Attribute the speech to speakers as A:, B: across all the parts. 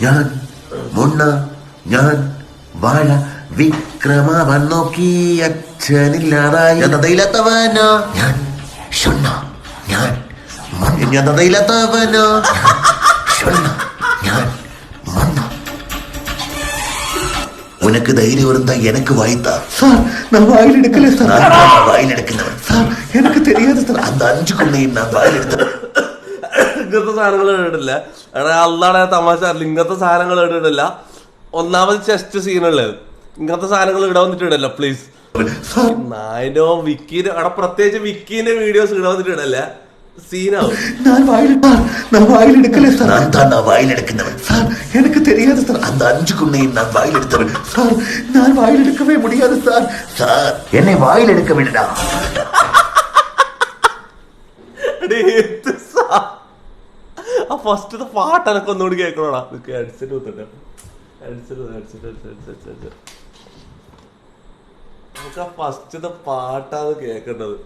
A: ഞാൻ മുണ്ണ ഞാൻ വാഴ വിക്രമവൻ നോക്കി അച്ഛനില്ലാതായി തതയില്ലാത്തവനോ ഞാൻ ഷൊണ്ണ ഞാൻ ഞാൻ തതയില്ലാത്തവനോ ഷൊണ്ണ ഞാൻ മണ്ണ உனக்கு தைரியம் இருந்தா எனக்கு வாய்த்தா சார் நான் வாயில் எடுக்கல சார் வாயில் எடுക്കുന്നവൻ സാർ എനിക്ക് தெரியாது സാർ அந்த 5 കൊള്ളയും ഞാൻ വായിൽ എടുത്തത്
B: ഇങ്ങനത്തെ സാധനങ്ങൾ ഇടില്ല എടാ അല്ലാതെ തമാശ ഇങ്ങനത്തെ സാധനങ്ങൾ ഇടില്ല ഒന്നാമത് ചെസ്റ്റ് സീനുള്ളത് ഇങ്ങനത്തെ സാധനങ്ങൾ ഇട വന്നിട്ടിടല്ലോ പ്ലീസ് നായനോ വിക്കിന്റെ എടാ പ്രത്യേകിച്ച് വിക്കിന്റെ വീഡിയോസ് ഇട വന്നിട്ടിടല്ലേ സീനാവും
A: நான் வாயில் எடுக்கல சார் நான் தான் வாயில் எடுക്കുന്നവൻ சார் எனக்கு தெரியாது சார் அந்த 5 கொள்ளையும் நான் வாயில் எடுத்தவன் சார் நான் வாயில் எடுக்கவே முடியாது சார் சார் என்னை வாயில் எடுக்க விடுடா
B: ആ ഫസ്റ്റത്തെ പാട്ട് എനക്ക് ഒന്നുകൂടി കേൾക്കണോടാ ഹെഡ്സെറ്റ് കുത്തട്ടെ നമുക്ക് ആ ഫസ്റ്റത്തെ പാട്ടാണ് കേൾക്കേണ്ടത്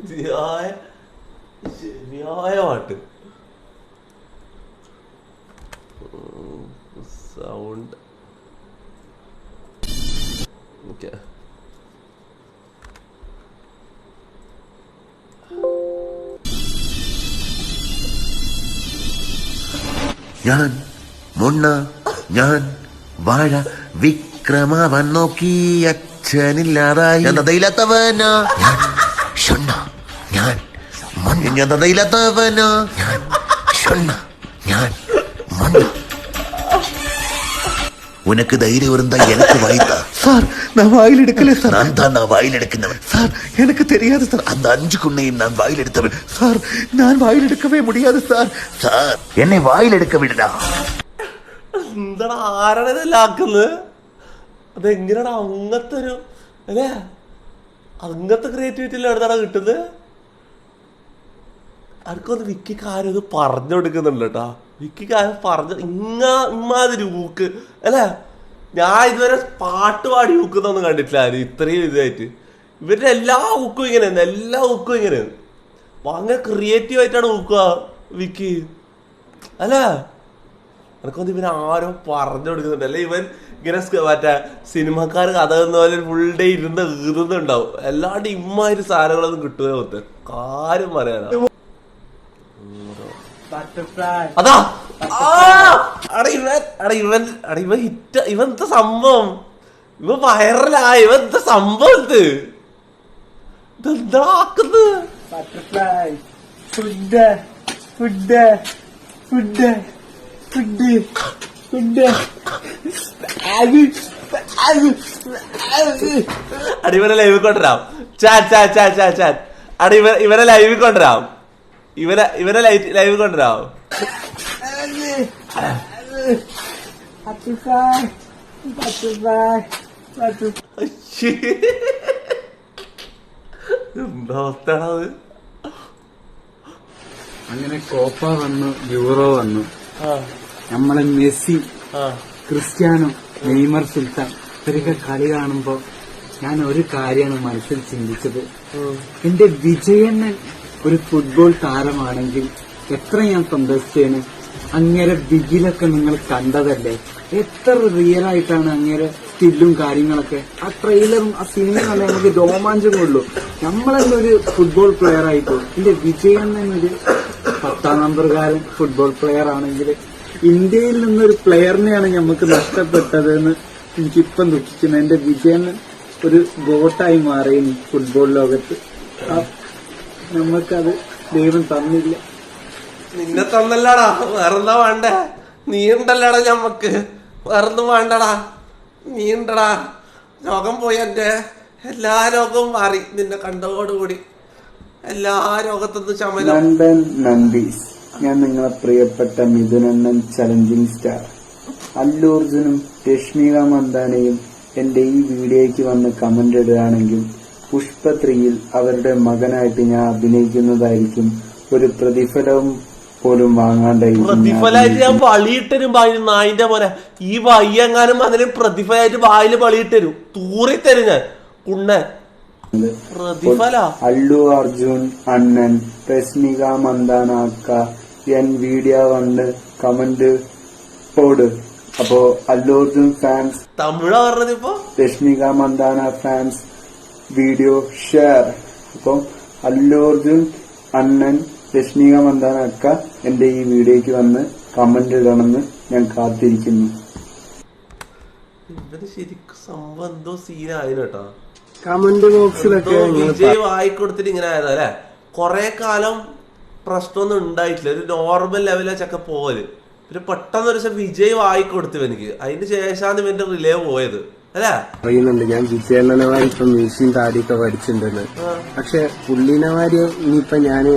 B: ശരിയായ പാട്ട് സൗണ്ട് ഓക്കെ
A: ഞാൻ മുണ്ണ ഞാൻ വാഴ വിക്രമവൻ നോക്കി അച്ഛനില്ലാതായി തതയില്ലാത്തവനോ ഞാൻ ഷൊണ്ണ ഞാൻ ഞാൻ തതയില്ലാത്തവനോ ഞാൻ ഷൊണ്ണ ഞാൻ മണ്ണ உனக்கு தைரியம் இருந்தா எனக்கு வாய்த்தா சார் நான் வாயில் எடுக்கல சார் நான் தான் வாயில் எடுക്കുന്നവൻ சார் எனக்கு தெரியாது சார் அந்த 5 கொள்ளையும் நான் வாயில் எடுத்தவன் சார் நான் வாயில் எடுக்கவே முடியாது சார் சார் என்னை வாயில் எடுக்க விடுடா
B: എന്താണ് ആരാണ് ഇതെല്ലാക്കുന്നത് അതെങ്ങനെയാണ് അങ്ങനത്തെ ഒരു അല്ലേ അങ്ങനത്തെ ക്രിയേറ്റിവിറ്റിയിൽ എവിടുന്നാണ് കിട്ടുന്നത് ആർക്കൊന്ന് വിക്കിക്ക് ആരും ഇത് പറഞ്ഞു കൊടുക്കുന്നുണ്ട് കേട്ടാ വിക്കിക്ക് ആരും പറഞ്ഞു ഇമ്മാതിരി ഊക്ക് അല്ലേ ഞാൻ ഇതുവരെ പാട്ട് പാടി ഊക്കുന്നൊന്നും കണ്ടിട്ടില്ല ആരും ഇത്രയും ഇതായിട്ട് ഇവരുടെ എല്ലാ ഊക്കും ഇങ്ങനെയാണ് എല്ലാ ഊക്കും ഇങ്ങനെയാണ് ഭയങ്കര ക്രിയേറ്റീവ് ആയിട്ടാണ് ഊക്കുക വിക്കി അല്ലേ എനക്കൊന്ന് ഇവൻ ആരോ പറഞ്ഞു കൊടുക്കുന്നുണ്ട് അല്ലെ ഇവൻ ഇങ്ങനെ മറ്റേ സിനിമക്കാർ കഥ എന്ന പോലെ ഫുൾ ഡേ ഇരുന്ന് ഈറുന്നുണ്ടാവും എല്ലാണ്ട് ഇമ്മാതിരി സാധനങ്ങളൊന്നും കിട്ടുക മൊത്തം കാര്യം പറയാനാ അതാ ഇവൻ ഹിറ്റ് ഇവന്ത സംഭവം ഇവൻ വൈറലായി ഇവന്ത സംഭവം ഇതെന്താ ആക്കുന്നത്
C: butterfly food food food food food
B: ഇവനെ ലൈവിൽ കൊണ്ടുവരാം ചാറ്റ് ഇവനെ ലൈവിൽ കൊണ്ടുവരാം ഇവനെ ലൈവിൽ കൊണ്ടുവരാം എന്താ അവസ്ഥയാണത്
C: അങ്ങനെ കോപ്പ വന്നു യൂറോ വന്നു നമ്മളെ മെസ്സി ക്രിസ്ത്യാനോ നെയ്മർ സുൽത്താൻ ഇവരൊക്കെ കളി കാണുമ്പോ ഞാൻ ഒരു കാര്യമാണ് മനസ്സിൽ ചിന്തിച്ചത് എന്റെ വിജയണ്ണൻ ഒരു ഫുട്ബോൾ താരമാണെങ്കിൽ എത്ര ഞാൻ സന്തോഷിച്ചേന് അങ്ങേരെ ബിഗിലൊക്കെ നിങ്ങൾ കണ്ടതല്ലേ എത്ര റിയൽ ആയിട്ടാണ് അങ്ങേരെ സ്കില്ലും കാര്യങ്ങളൊക്കെ ആ ട്രെയിലറും ആ സിനിമ കണ്ട നമുക്ക് രോമാഞ്ചം കൊള്ളു നമ്മളെന്നൊരു ഫുട്ബോൾ പ്ലെയർ ആയിപ്പോ എന്റെ വിജയണ്ണൻ ഒരു 10ാം നമ്പറുകാരൻ ഫുട്ബോൾ പ്ലെയർ ആണെങ്കിൽ ഇന്ത്യയിൽ നിന്നൊരു പ്ലെയറിനെയാണ് നമുക്ക് നഷ്ടപ്പെട്ടതെന്ന് എനിക്കിപ്പം ദുഃഖിക്കുന്നത് എന്റെ വിജയണ്ണൻ ഒരു ഗോട്ടായി മാറി ഫുട്ബോൾ ലോകത്ത് നമുക്കത് ദൈവം തന്നില്ല
B: നിന്നെ തന്നല്ലടാ വേറെന്താ വേണ്ടേ നീ ഉണ്ടല്ലടാ ഞമ്മക്ക് വേറൊന്നും വേണ്ടടാ നീ ഉണ്ടടാ രോഗം പോയി എന്റെ എല്ലാ രോഗവും മാറി നിന്നെ കണ്ടതോടുകൂടി എല്ലാ രോഗത്തുനിന്ന് ശമനം.
C: ലണ്ടൻ നമ്പീസ് ഞാൻ നിങ്ങളെ പ്രിയപ്പെട്ട മിഥുനണ്ണൻ ചലഞ്ചിങ് സ്റ്റാർ അല്ലു അർജുനും രശ്മിക മന്ദാനയും എന്റെ ഈ വീഡിയോയ്ക്ക് വന്ന് കമന്റ് ഇടുകയാണെങ്കിൽ പുഷ്പ 3യിൽ അവരുടെ മകനായിട്ട് ഞാൻ അഭിനയിക്കുന്നതായിരിക്കും. ഒരു പ്രതിഫലവും പോലും വാങ്ങാണ്ടായി
B: പ്രതിഫലമായിട്ട് ഞാൻ പളിയിട്ടരും വായിൽ നായിന്റെ മോനെ ഈ വയ്യെങ്ങാനും അതിന് പ്രതിഫലമായിട്ട് വായില് പളിയിട്ടരും തൂറിത്തരും ഞാൻ കുണ്ണൻ പ്രതിഫല.
C: അല്ലു അർജുൻ അണ്ണൻ രശ്മിക മന്ദാന അക്ക என் வீடியோ வந்து കമന്റ് പോട്. അപ്പോ അല്ലു അർജുൻ ഫാൻസ്,
B: തമിഴാ പറഞ്ഞത് ഇപ്പൊ
C: Rashmika Mandhana fans video share. അപ്പം അല്ലു അർജുൻ അണ്ണൻ, രശ്മിക മന്ദാന അക്ക എന്റെ ഈ വീഡിയോയ്ക്ക് വന്ന് കമന്റ് ഇടണമെന്ന് ഞാൻ കാത്തിരിക്കുന്നു.
B: ഇവന് ശരിക്കും സംഭവം എന്തോ സീനായിരുന്നു കേട്ടോ.
C: കമന്റ് ബോക്സിലൊക്കെ
B: വിജയ് വായിക്കൊടുത്തിട്ട് ഇങ്ങനെ ആയതാ അല്ലെ. കൊറേ കാലം പ്രശ്നമൊന്നും ഉണ്ടായിട്ടില്ല, ഒരു നോർമൽ ലെവലൊക്കെ പോവല്. പിന്നെ പെട്ടെന്ന് ഒരു ദിവസം വിജയ് വായിക്കൊടുത്തു എനിക്ക്. അതിന് ശേഷമാണ് ഇവന്റെ റിലേ പോയത് അല്ലേ.
C: അറിയുന്നുണ്ട് ഞാൻ വിജയണ്ണനമാരി ഇപ്പൊ മ്യൂസിയം താടിയൊക്കെ പഠിച്ചിട്ടുണ്ടെന്ന്. പക്ഷെ പുള്ളിനമാരി ഇനിയിപ്പൊ ഞാന്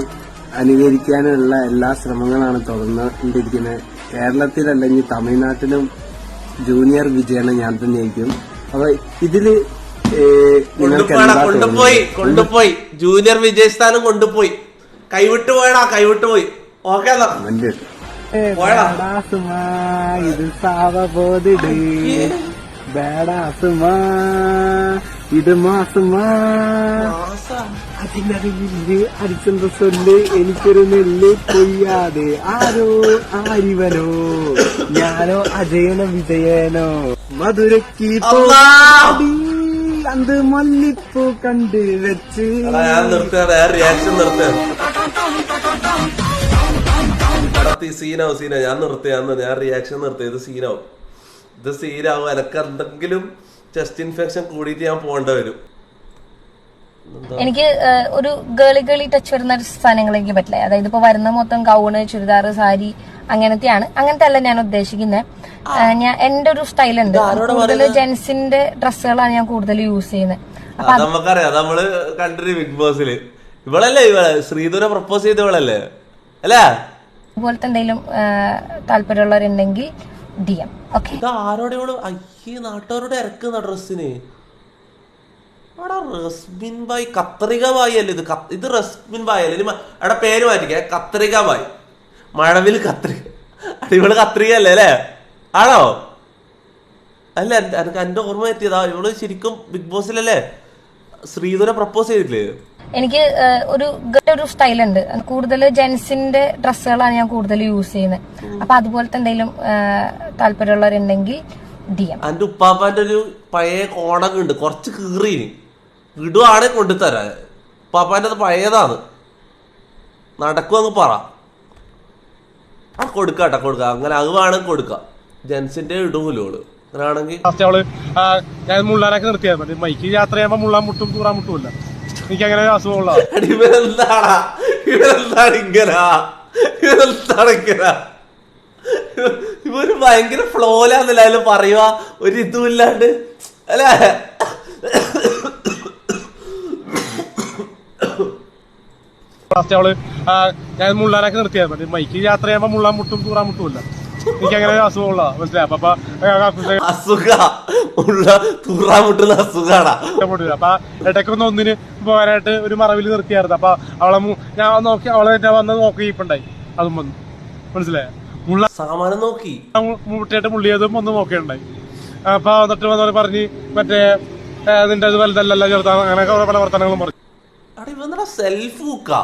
C: അനുകരിക്കാനുള്ള എല്ലാ ശ്രമങ്ങളാണ് തുടർന്നുകൊണ്ടിരിക്കുന്നത്. കേരളത്തിലല്ലെങ്കിൽ തമിഴ്നാട്ടിലും ജൂനിയർ വിജയണ്ണ ഞാൻ തന്നെയായിരിക്കും. അപ്പൊ ഇതില്
B: കൊണ്ടുപോയി ജൂനിയർ വിജയ് സ്ഥാനം കൊണ്ടുപോയി. കൈവിട്ടു പോയടാ, കൈവിട്ടു പോയി. ഓക്കെ
C: ഇത് സാവ പോതിട് ബേടാസുമാ ഇത് മാസുമാ അതിനറിയില് അരിച്ചെന്ത ചൊല്ല് എനിക്കൊരു നെല്ല് കൊയ്യാതെ ആരോ ആരിവനോ ഞാനോ അജയനോ വിജയനോ മധുരക്ക് അന്ത് മല്ലിപ്പൂ കണ്ട് വെച്ച്
B: റിയാക്ഷൻ ഞാൻ റിയാക്ഷൻ നിർത്തി. ഇത് സീനാവും, ഇത് സീനാവും. എനക്ക് എന്തെങ്കിലും ചെസ്റ്റ് ഇൻഫെക്ഷൻ കൂടിയിട്ട് ഞാൻ പോകേണ്ട വരും.
D: എനിക്ക് ഒരു ഗേളി ടച്ച് വരുന്ന സാധനങ്ങൾ എനിക്ക് പറ്റില്ല. അതായത് ഇപ്പൊ വരുന്ന മൊത്തം ഗൗണ്, ചുരിദാർ, സാരി അങ്ങനത്തെ അല്ല ഞാൻ ഉദ്ദേശിക്കുന്നത്. ഞാൻ എന്റെ ഒരു സ്റ്റൈലുണ്ട്, കൂടുതൽ ജെൻസിന്റെ ഡ്രസ്സുകളാണ് ഞാൻ കൂടുതൽ യൂസ് ചെയ്യുന്നത്.
B: നമുക്കറിയാം, നമ്മള് കണ്ടിട്ട് ബിഗ് ബോസില് ഇവളല്ലേ ശ്രീധുര പ്രപ്പോസ് ചെയ്ത ഇവളല്ലേ അല്ലേ.
D: അതുപോലത്തെ എന്തെങ്കിലും താല്പര്യമുള്ളവരുണ്ടെങ്കിൽ DM. ഓക്കെ,
B: ആരോടെ അയ്യേ നാട്ടുകാരോട് ഇറക്കുന്ന ഡ്രസ്സിന് റസ്മിൻ ബായ്, കത്രിക ബായ് അല്ലേ ഇത്. ഇത് റസ്മിൻ ബായ് അല്ലേ, അവിടെ പേര് മാറ്റിക്ക, കത്രിക ബായ്. മഴവിൽ കത്രിക, ഇവള് കത്രിക അല്ലേ അല്ലേ ആണോ? അല്ല എനിക്ക് എന്റെ ഓർമ്മ എത്തിയതാ, ഇവള് ശരിക്കും ബിഗ് ബോസിലല്ലേ ശ്രീധുര പ്രപ്പോസ് ചെയ്തിട്ടില്ലേ.
D: എനിക്ക് ഒരു സ്റ്റൈലുണ്ട്, കൂടുതൽ ജെൻസിന്റെ ഡ്രസ്സുകളാണ് ഞാൻ കൂടുതൽ യൂസ് ചെയ്യുന്നത്. അപ്പൊ അതുപോലത്തെ എന്തെങ്കിലും താല്പര്യമുള്ളവരുണ്ടെങ്കിൽ DM.
B: എന്റെ ഉപ്പാപ്പാന്റെ ഒരു പഴയ കോണൊക്കെ ഉണ്ട്, കുറച്ച് കീറീന്, ഇടുവാണ് കൊണ്ടുതരാ. ഉപ്പാപ്പാന്റെ അത് പഴയതാണ്, നടക്കുവങ്ങ് പറ. ആ കൊടുക്കാട്ടാ, കൊടുക്ക. അങ്ങനെ അത് വേണമെങ്കിൽ കൊടുക്കാം. ജെൻസിന്റെ ഇടൂലോള് അങ്ങനെയാണെങ്കിൽ
E: ഞാൻ മുള്ളാനൊക്കെ നിർത്തിയാൽ മതി. മൈക്ക് യാത്ര ചെയ്യുമ്പോ മുള്ളാൻ മുട്ടും തൂറാൻ മുട്ടുമില്ല. എനിക്ക് അങ്ങനെ അസുഖമുള്ള
B: ഇവര് ഭയങ്കര ഫ്ലോലാന്നല്ല അതില് പറയുക, ഒരു ഇതും ഇല്ലാണ്ട് അല്ലേ.
E: ഞാൻ മുള്ളാനൊക്കെ നിർത്തിയാൽ മതി. മൈക്ക് യാത്ര ചെയ്യുമ്പോ മുള്ളാൻ മുട്ടും തൂറാൻ മുട്ടുമില്ല. എനിക്ക് അങ്ങനെ അസുഖമുള്ള മനസ്സിലായി. അപ്പൊ ഇടയ്ക്കൊന്ന് ഒന്നിന് പോകാനായിട്ട് ഒരു മറവിൽ നിർത്തിയായിരുന്നു. അപ്പൊ അവളെ ഞാൻ നോക്കി, അവളെ വന്ന് നോക്കിയിട്ടുണ്ടായി. അതും വന്നു മനസ്സിലായ മുള്ള
B: സാമാനം നോക്കി
E: മുട്ടിയായിട്ട് മുള്ളിയതും ഒന്ന് നോക്കിയിട്ടുണ്ടായി. അപ്പൊ എന്നിട്ട് വന്നവര് പറഞ്ഞ് മറ്റേ നിന്റെ അത് വലുതല്ലല്ലോ ചെറുതാണ്, അങ്ങനെയൊക്കെ പല വർത്തമാനങ്ങളും പറഞ്ഞു.
B: സെൽഫ് ബുക്കാ,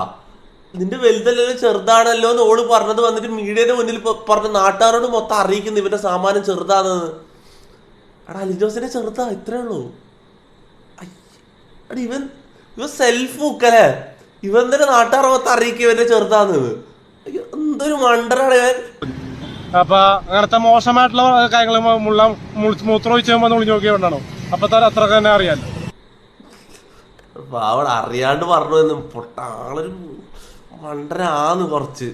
B: നിന്റെ വലുതല്ലല്ലോ ചെറുതാണല്ലോ എന്ന് ഓള് പറഞ്ഞത് വന്നിട്ട് മീഡിയയുടെ മുന്നിൽ പറഞ്ഞ നാട്ടുകാരോട് മൊത്തം അറിയിക്കുന്നു ഇവന്റെ സാമാനം ചെറുതാണെന്ന്. എടാ അലിജോസിന്റെ ചെറുതാ, ഇത്രേ ഉള്ളൂ. ഇവൻ സെൽഫ് ബുക്കല്ലേ, ഇവൻ തന്നെ നാട്ടുകാരെ മൊത്തം അറിയിക്കുക ഇവന്റെ ചെറുതാന്ന്. എന്തൊരു മണ്ടറാണ് ഇവൻ.
E: അപ്പൊ അങ്ങനത്തെ മോശമായിട്ടുള്ള കാര്യങ്ങൾ മൂത്രം ഒഴിച്ച് ഒളിഞ്ഞു നോക്കിയോണ്ടാണോ? അപ്പൊ അത്ര തന്നെ അറിയാലോ.
B: അവിടെ അറിയാണ്ട് പറഞ്ഞു എന്ന് പൊട്ടാളൊരു മണ്ടനാന്ന് കുറച്ച്.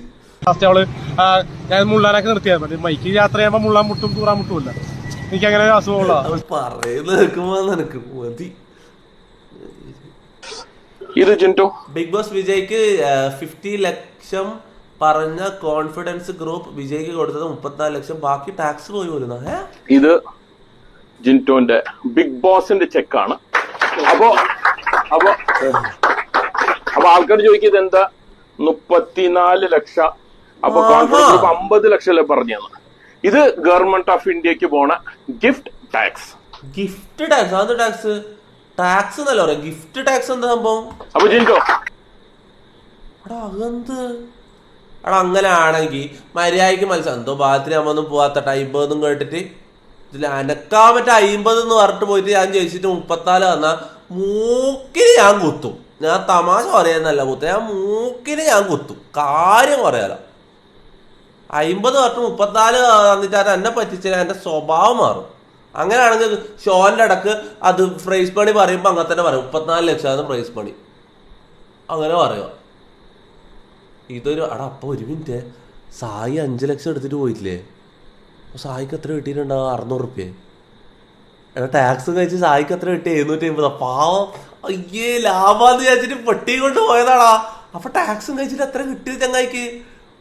E: ഞാൻ മുള്ളാനൊക്കെ നിർത്തിയാൽ മതി. മൈക്ക് യാത്ര ചെയ്യുമ്പോ മുള്ളാൻ മുട്ടും തൂറാൻ മുട്ടുമില്ല. എനിക്ക് അങ്ങനെ അസുഖമുള്ള
B: പറയുന്നത് കേൾക്കുമ്പോ നിനക്ക് മതി. ബിഗ് ബോസ് വിജയ്ക്ക് 50 ലക്ഷം പറഞ്ഞ കോൺഫിഡൻസ് ഗ്രൂപ്പ് വിജയ്ക്ക് കൊടുത്തത് 34 ലക്ഷം. ബാക്കി ടാക്സ് പോയി പോലും.
F: ഇത് ജിൻറ്റോന്റെ ബിഗ് ബോസിന്റെ ചെക്കാണ്. അപ്പൊ ആൾക്കാർ ചോദിക്കുന്നത് എന്താ 34 ലക്ഷം. അപ്പൊ കോൺഫിഡൻസ് ഗ്രൂപ്പ് 50 ലക്ഷം അല്ലേ പറഞ്ഞു. ഇത് ഗവൺമെന്റ് ഓഫ് ഇന്ത്യക്ക് പോണ ഗിഫ്റ്റ് ടാക്സ്.
B: Gift tax? അത് ടാക്സ് ടാക്സ് എന്നല്ല പറയാ, ഗിഫ്റ്റ് ടാക്സ് എന്താ സംഭവം?
F: അപ്പൊ ജിൻറ്റോ
B: അതെന്ത് അവിടെ അങ്ങനെ ആണെങ്കിൽ മര്യാദയ്ക്ക് മത്സരം എന്തോ ഭാഗത്തിന് നമ്മൊന്നും പോവാത്ത 50 കേട്ടിട്ട് ഇതിൽ അനക്കാൻ പറ്റാ 50 എന്ന് പറഞ്ഞിട്ട് പോയിട്ട് ഞാൻ ജയിച്ചിട്ട് 34 തന്നാൽ മൂക്കിന് ഞാൻ കുത്തും. ഞാൻ തമാശ പറയുന്നല്ല കുത്തും, ഞാൻ മൂക്കിന് ഞാൻ കുത്തും, കാര്യം പറയാലോ. 50 പറഞ്ഞിട്ട് 34 തന്നിട്ട് അത് എന്നെ പറ്റിച്ചാൽ എൻ്റെ സ്വഭാവം മാറും. അങ്ങനെയാണെങ്കിൽ ഷോന്റെ ഇടക്ക് അത് പ്രൈസ് മണി പറയുമ്പോൾ അങ്ങനെ തന്നെ പറയും 34 ലക്ഷമാണ് പ്രൈസ് മണി അങ്ങനെ പറയുക. ഇതൊരു അപ്പൊ 1 മിനിറ്റ്, സായി 5 ലക്ഷം എടുത്തിട്ട് പോയിട്ടില്ലേ? സായിക്ക് എത്ര കിട്ടിയിട്ടുണ്ടാവും? 600 റുപ്യ. എടാ ടാക്സ് കഴിച്ച് സായിക്ക് എത്ര കിട്ടി? 750. പാവം അയ്യേ ലാഭാന്ന് വിചാരിച്ചിട്ട് പെട്ടി കൊണ്ട് പോയതാടാ. അപ്പൊ ടാക്സും കഴിച്ചിട്ട് എത്ര കിട്ടിയത് ചങ്ങായിക്ക്?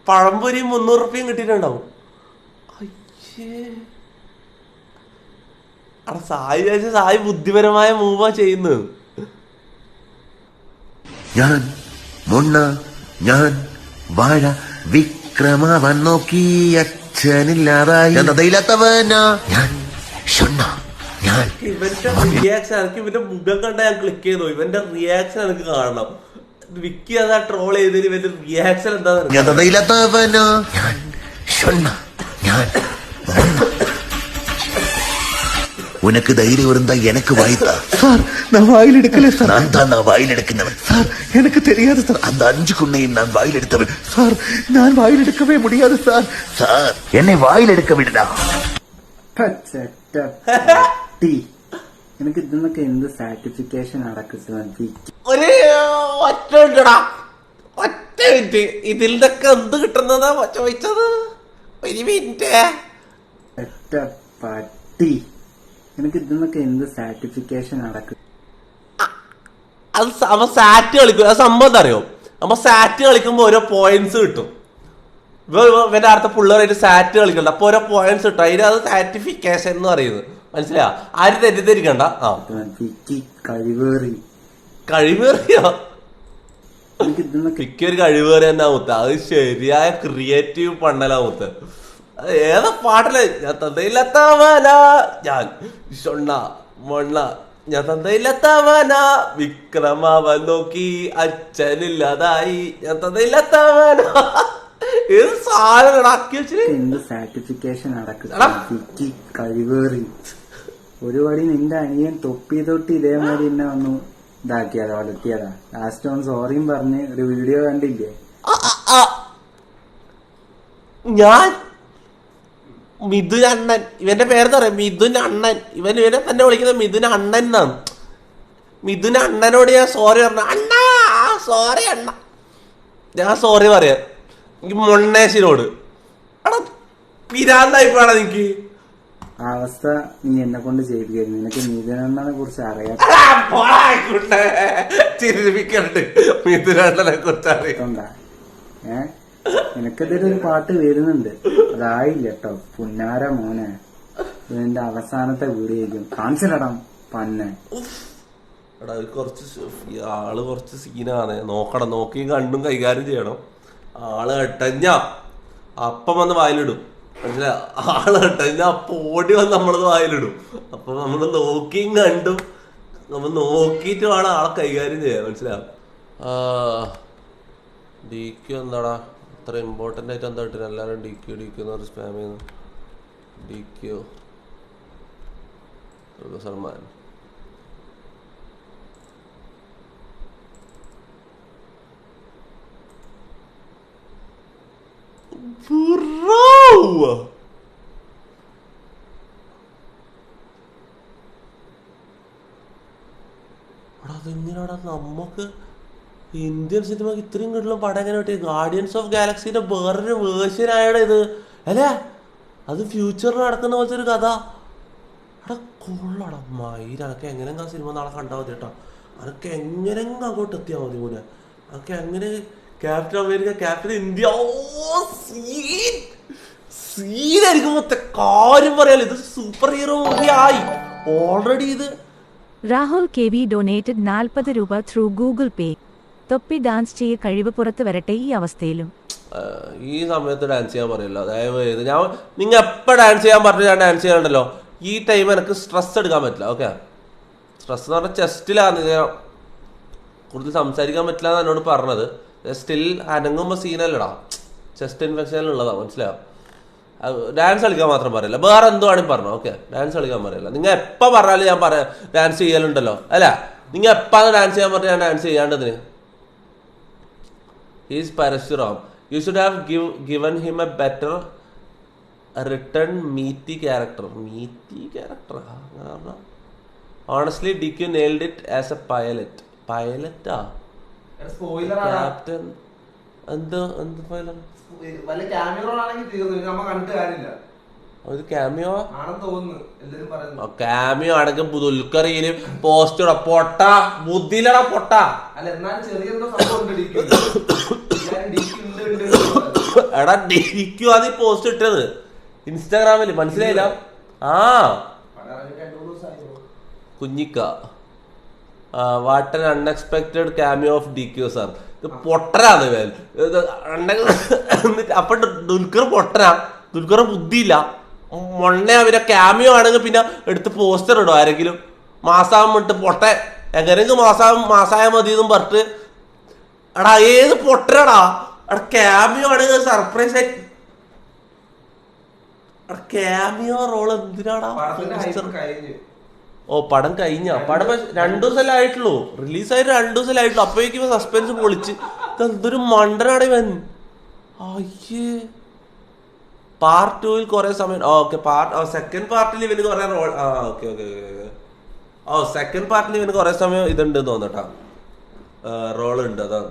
B: പഴംപൊരിയും 300 റുപ്യയും കിട്ടിയിട്ടുണ്ടാവും. അയ്യേ അവിടെ സായി വിചാരിച്ച സായി ബുദ്ധിപരമായ മൂവാ ചെയ്യുന്നത്.
A: ഞാൻ മുണ്ണ ഞാൻ വാഴ വിക്രമവൻ നോക്കി അച്ഛനില്ലാതായി എന്നതയില്ലാത്തവനാ ഞാൻ ഷൊണ്ണ ഞാൻ.
B: ഇവന്റെ റിയാക്ഷൻ എനിക്ക് ഇവന്റെ മുഖം കണ്ട ഞാൻ ക്ലിക്ക് ചെയ്തു. ഇവന്റെ റിയാക്ഷൻ എനിക്ക് കാണണം. വിക്കി അതാ ട്രോൾ ചെയ്തതിന് ഇവന്റെ റിയാക്ഷൻ എന്താ?
A: എന്നതയില്ലാത്തവനാ ഞാൻ ഷൊണ്ണ ഞാൻ. உனக்கு தைரியம் இருந்தா எனக்கு வாய்த்தா சார். நான் வாயில் எடுக்கல சார். நான் தான் வாயில் எடுக்கிறவன் சார். எனக்கு தெரியாது சார். அந்த 5 குண்ணையும் நான் வாயில் எடுத்தவன் சார். நான் வாயில் எடுக்கவே முடியாது சார். சார் என்னை வாயில் எடுக்க விடுடா.
C: എനിക്ക് ഇതിന്നൊക്കെ എന്ത് സാറ്റിഫിക്കേഷൻ അടക്കുന്നത്?
B: ഒരു ഒറ്റ മിനിറ്റടാ, ഒറ്റ മിനിറ്റ്. ഇതിൽ നിന്നൊക്കെ എന്ത് കിട്ടുന്നതാ ചോദിച്ചത്? 1 മിനിറ്റ്.
C: ഒറ്റ പട്ടി. എനിക്ക് ഇതിന്നൊക്കെ എന്ത് സാറ്റിഫിക്കേഷൻ അടക്കും?
B: അത് അപ്പൊ സാറ്റ് കളിക്കും. അത് സംഭവം എന്താ അറിയോ? അപ്പൊ സാറ്റ് കളിക്കുമ്പോ ഓരോ പോയിന്റ്സ് കിട്ടും. ഇവന്റെ അടുത്ത പിള്ളേരായിട്ട് സാറ്റ് കളിക്കണ്ട, അപ്പൊ ഓരോ പോയിന്റ്സ് കിട്ടും. അതിന് അത് സാറ്റിഫിക്കേഷൻ എന്ന് പറയുന്നത്. മനസ്സിലായോ? ആരും തെറ്റിദ്ധരിക്കണ്ട.
C: കഴിവേറി.
B: കഴിവേറിയോ? മിക്കൊരു കഴിവേറി തന്നെ ആവത്ത്. അത് ശരിയായ ക്രിയേറ്റീവ് പണ്ണലാവത്ത്. ഏതാ പാട്ടല്ലേ? ഞാൻ തന്തയില്ലാത്തവന ഞാൻ ഷൊണ്ണ മൊണ്ണ. ഞാൻ തന്തയില്ലാത്തവന വിക്രമവൻ നോക്കി അച്ഛനില്ലാതായി. ഞാൻ തന്തയില്ലാത്തവന. ഏത് സാധനം ആക്കി വെച്ചിട്ട്
C: എന്ത് സാറ്റിഫിക്കേഷൻ അടക്കി കഴിവേറി. ഒരു വടി നിന്റെ അനിയൻ തൊപ്പി തൊട്ടി ഇതേമാതിരി എന്നെ വന്നു ഇതാക്കിയതാ, വളർത്തിയതാ. ലാസ്റ്റ് ഓൺ സോറിയും പറഞ്ഞ് ഒരു വീഡിയോ കണ്ടില്ലേ?
B: ഞാൻ മിഥുൻ അണ്ണൻ. ഇവന്റെ പേരെന്താ പറയാ? മിഥുൻ അണ്ണൻ. ഇവനെ തന്നെ വിളിക്കുന്നത് മിഥുൻ അണ്ണൻ എന്നാണ്. മിഥുൻ അണ്ണനോട് ഞാൻ സോറി പറഞ്ഞു. അണ്ണാ സോറി അണ്ണ. ഞാൻ സോറി പറയാ എനിക്ക് മൊണ്ണേശിനോട്. എടാ പിരാന്തായിപ്പോടാ നിനക്ക്.
C: ആ അവസ്ഥ നീ എന്നെ കൊണ്ട് ചെയ്യിപ്പിക്കുന്നു. നിനക്ക് മിഥുനണ്ണനെ കുറിച്ച് അറിയാം.
B: ചിരിപ്പിക്കണ്ട്. മിഥുനണ്ണനെ കുറിച്ച് അറിയാം.
C: നിനക്കെതിരെ ഒരു പാട്ട് വരുന്നുണ്ട്, അതായില്ല കേട്ടോ. പുന്നാര മോനെ, ഇതിന്റെ അവസാനത്തെ വീഡിയോ കാണിച്ചിടണം പന്നെ.
B: എടാ കുറച്ച് ആള് കുറച്ച് സീനാണ്. നോക്കണം, നോക്കി കണ്ടും കൈകാര്യം ചെയ്യണം. ആള് എട്ടഞ്ഞ അപ്പം വന്ന് വായിലിടും. മനസ്സിലാ? ആള് എട്ടഞ്ഞ അപ്പം ഓടി വന്ന് നമ്മളത് വായിലിടും. അപ്പൊ നമ്മള് നോക്കിയും കണ്ടും നമ്മൾ നോക്കിയിട്ട് വേണം ആളെ കൈകാര്യം ചെയ്യാൻ. മനസ്സിലാവും? DQ എന്താടാ അത്ര ഇമ്പോർട്ടൻ്റ് ആയിട്ട് എന്താ കിട്ടുന്നത്? എല്ലാവരും DQ എന്ന് പറഞ്ഞ് സ്പാം ചെയ്യുന്നു. DQ സൽമാൻ. അതെങ്ങനെയാടാ നമുക്ക് ഇന്ത്യൻ സിനിമക്ക് ഇത്രയും കിട്ടുന്ന പടം എങ്ങനെ കിട്ടി? ഗാർഡിയൻസ് ഓഫ് ഗാലക്സിന്റെ വേറൊരു വേർഷൻ ആയടാ ഇത് അല്ലേ? അത് ഫ്യൂച്ചറിൽ നടക്കുന്ന പോലത്തെ ഒരു കഥ. എടാ കൊള്ളടാ മയില. അതൊക്കെ എങ്ങനെയെങ്കിലും ആ സിനിമ നാളെ കണ്ടാൽ മതി കേട്ടോ. അതൊക്കെ എങ്ങനെയെങ്കിലും അങ്ങോട്ട് എത്തിയാൽ മതി പോലെ. അതൊക്കെ എങ്ങനെ ക്യാപ്റ്റൻ അമേരിക്ക, ക്യാപ്റ്റൻ ഇന്ത്യ, സീനായിരിക്കും. മൊത്തം കാര്യം പറയാലോ. ഇത് സൂപ്പർ ഹീറോ മൂവി ആയി ഓൾറെഡി. ഇത്
G: രാഹുൽ KV ഡൊനേറ്റഡ് 40 രൂപ ത്രൂ ഗൂഗിൾ പേ. തൊപ്പി ഡാൻസ് ചെയ്യ കഴിവ് പുറത്ത് വരട്ടെ ഈ അവസ്ഥയിലും.
B: ഈ സമയത്ത് ഡാൻസ് ചെയ്യാൻ പറയില്ല. അതായത് നിങ്ങൾ എപ്പോൾ ഡാൻസ് ചെയ്യാൻ പറഞ്ഞു ഞാൻ ഡാൻസ് ചെയ്യാനുണ്ടല്ലോ. ഈ ടൈം എനിക്ക് സ്ട്രെസ് എടുക്കാൻ പറ്റില്ല. ഓക്കെ, സ്ട്രെസ് എന്ന് പറഞ്ഞാൽ ചെസ്റ്റിലാണ് കൂടുതൽ സംസാരിക്കാൻ പറ്റില്ല എന്ന് എന്നോട് പറഞ്ഞത്. സ്റ്റിൽ അനങ്ങുമ്പോൾ സീനല്ലടാ. ചെസ്റ്റ് ഇൻഫെക്ഷനിലുള്ളതാ, മനസ്സിലാവും. ഡാൻസ് കളിക്കാൻ മാത്രം പറയില്ല, വേറെ എന്തോ ആണെങ്കിൽ പറഞ്ഞു. ഓക്കെ, ഡാൻസ് കളിക്കാൻ പറയില്ല. നിങ്ങൾ എപ്പോൾ പറഞ്ഞാലും ഞാൻ പറയാം ഡാൻസ് ചെയ്യലുണ്ടല്ലോ. അല്ല, നിങ്ങൾ എപ്പോൾ ഡാൻസ് ചെയ്യാൻ പറഞ്ഞാൽ ഞാൻ ഡാൻസ് ചെയ്യാണ്ടതിന്. He's Parashuram. You should have given him a better return meaty character. Meaty ക്യാരക്ടറാ? Honestly DQ nailed it as a pilot. പൈലറ്റാ? ക്യാപ്റ്റൻ എന്ത് പൈലറ്റ്? ഒരു ക്യാമിയോ ക്യാമിയോ ആണെങ്കിൽ ദുൽഖറിയില് പോസ്റ്റ് ഇടാ. പൊട്ട ബുദ്ധിയിലടാ പൊട്ട. എടാ DQ അത് പോസ്റ്റ് ഇട്ടത് ഇൻസ്റ്റാഗ്രാമില്, മനസ്സിലായില്ല? ആ Kunjikka, what an unexpected cameo of DQ sir. ഇത് പൊട്ടരാണ് അപ്പൊ ദുൽഖർ പൊട്ടരാ. ദുൽഖർ ബുദ്ധിയില്ല. മൊണ്ണ അവരെ ക്യാമിയോ ആണെങ്കിൽ പിന്നെ എടുത്ത് പോസ്റ്റർ ഇടും ആരെങ്കിലും. മാസാകും ഇട്ട് പൊട്ട എങ്ങനെയെങ്കിലും മാസായ മതി എന്നും പറഞ്ഞിട്ട്. എടാ ഏത് പൊട്ടരാടാ? എടാ ക്യാമിയോ ആണെങ്കിൽ സർപ്രൈസ് ആയിട്ട്. എടാ ക്യാമിയോ റോൾ എന്തിനാടാ? ഓ പടം കഴിഞ്ഞ പടം 2 ദിവസമല്ലേ ആയിട്ടുള്ളൂ. റിലീസായിട്ട് 2 ദിവസമല്ലേ ആയിട്ടുള്ളൂ. അപ്പോഴേക്കും സസ്പെൻസ് പൊളിച്ച്. ഇതെന്തൊരു മണ്ടനാണ് ഇവൻ. അയ്യേ, പാർട്ട് 2 കുറെ സമയം. ഓക്കെ, സെക്കൻഡ് പാർട്ടിൽ ഇവന് കുറെ റോൾ. ഓക്കെ സെക്കൻഡ് പാർട്ടിൽ ഇവന് കുറെ സമയം ഇതുണ്ട് തോന്നട്ടാ, റോൾ ഉണ്ട്. അതാണ്